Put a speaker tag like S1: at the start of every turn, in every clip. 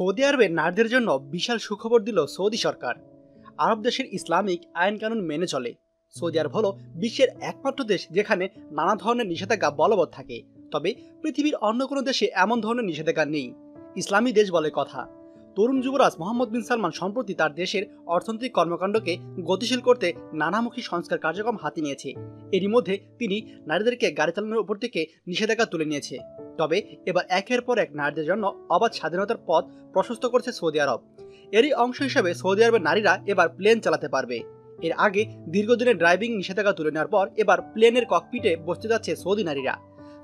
S1: Saudi আরবে নারীদের জন্য বিশাল সুখবর দিল সৌদি সরকার। আরব দেশের ইসলামিক আইন কানুন মেনে চলে। সৌদি আরব হলো বিশ্বের একমাত্র দেশ যেখানে নানা ধরনের নিষেধাজ্ঞা বলবৎ থাকে। তবে পৃথিবীর অন্য কোনো দেশে এমন ধরনের নিষেধাজ্ঞা নেই। ইসলামী দেশ বলে কথা। তরুণ যুবরাজ মোহাম্মদ বিন সালমান সম্প্রতি তার দেশের অর্থনৈতিক কর্মকাণ্ডকে গতিশীল করতে নানামুখী সংস্কার কার্যক্রম হাতে নিয়েছে। এরই মধ্যে তিনি নারীদেরকে গাড়ি চালানোর উপর থেকে নিষেধাজ্ঞা তুলে নিয়েছে। তবে এবার একের পর এক নারীদের জন্য অবাধ স্বাধীনতার পথ প্রশস্ত করছে সৌদি আরব। এরই অংশ হিসেবে সৌদি আরবের নারীরা এবার প্লেন চালাতে পারবে। এর আগে দীর্ঘদিনের ড্রাইভিং নিষেধাজ্ঞা তুলে নেওয়ার পর এবার প্লেনের ককপিটে বসতে যাচ্ছে সৌদি নারীরা।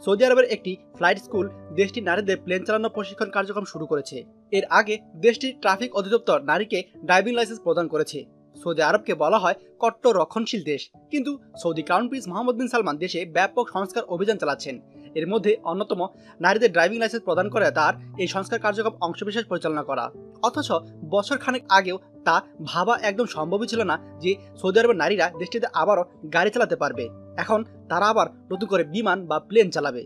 S1: সৌদি আরবের একটি ফ্লাইট স্কুল দেশটির নারীদের প্লেন চালানোর প্রশিক্ষণ কার্যক্রম শুরু করেছে। এর আগে দেশটির ট্রাফিক অধিদপ্তর নারীকে ড্রাইভিং লাইসেন্স প্রদান করেছে। সৌদি আরবকে বলা হয় কট্টর রক্ষণশীল দেশ, কিন্তু সৌদি ক্রাউন প্রিন্স মোহাম্মদ বিন সালমান দেশে ব্যাপক সংস্কার অভিযান চালাচ্ছেন। এর মধ্যে অন্যতম নারীদের ড্রাইভিং লাইসেন্স প্রদান করে তার এই সংস্কার কার্যক্রম অংশবিশেষ পরিচালনা করা। অথচ বছর খানেক আগেও তা ভাবা একদম সম্ভবই ছিল না যে সৌদি আরবের নারীরা দেশটিতে আবারও গাড়ি চালাতে পারবে। এখন তারা আবার নতুন করে বিমান বা প্লেন চালাবে।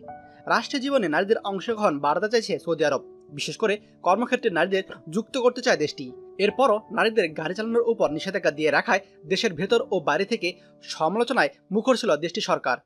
S1: রাষ্ট্রীয় জীবনে নারীদের অংশগ্রহণ বাড়াতে চাইছে সৌদি আরব, বিশেষ করে কর্মক্ষেত্রে নারীদের যুক্ত করতে চায় দেশটি। এরপরও নারীদের গাড়ি চালানোর উপর নিষেধাজ্ঞা দিয়ে রাখায় দেশের ভেতর ও বাইরে থেকে সমালোচনায় মুখর ছিল দেশটির সরকার।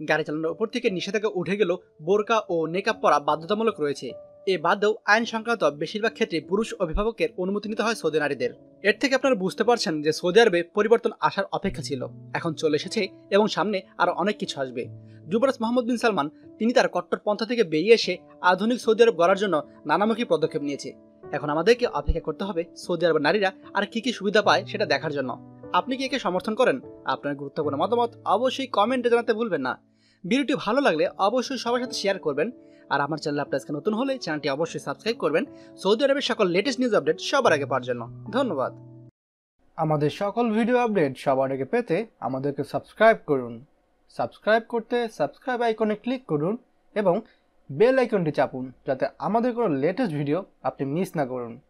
S1: গাড়ি চালানোর উপর থেকে নিষেধাজ্ঞা উঠে গেলেও বোরকা ও নেকাব পরা বাধ্যতামূলক রয়েছে। এ বাদেও আইন সংক্রান্ত বেশিরভাগ ক্ষেত্রে পুরুষ অভিভাবকের অনুমতি নিতে হয় সৌদি নারীদের। এর থেকে আপনারা বুঝতে পারছেন যে সৌদি আরবে পরিবর্তন আসার অপেক্ষা ছিল, এখন চলে এসেছে এবং সামনে আরো অনেক কিছু আসবে। যুবরাজ মোহাম্মদ বিন সালমান তিনি তার কট্টরপন্থা থেকে বেরিয়ে এসে আধুনিক সৌদি আরব গড়ার জন্য নানামুখী পদক্ষেপ নিয়েছে। এখন আমাদেরকে অপেক্ষা করতে হবে সৌদি আরবের নারীরা আর কি কি সুবিধা পায় সেটা দেখার জন্য। আপনি কি একে সমর্থন করেন? আপনার গুরুত্বপূর্ণ মতামত অবশ্যই কমেন্টে জানাতে ভুলবেন না। ভিডিওটি ভালো লাগলে অবশ্যই সবার সাথে শেয়ার করবেন। আর আমার চ্যানেল আপনি আজকে নতুন হলে চ্যানেলটি অবশ্যই সাবস্ক্রাইব করবেন সৌদি আরবের সকল লেটেস্ট নিউজ আপডেট সবার আগে পাওয়ার জন্য। ধন্যবাদ।
S2: আমাদের সকল ভিডিও আপডেট সবার আগে পেতে আমাদেরকে সাবস্ক্রাইব করুন। সাবস্ক্রাইব করতে সাবস্ক্রাইব আইকনে ক্লিক করুন এবং বেল আইকনটি চাপুন যাতে আমাদের কোনো লেটেস্ট ভিডিও আপনি মিস না করুন।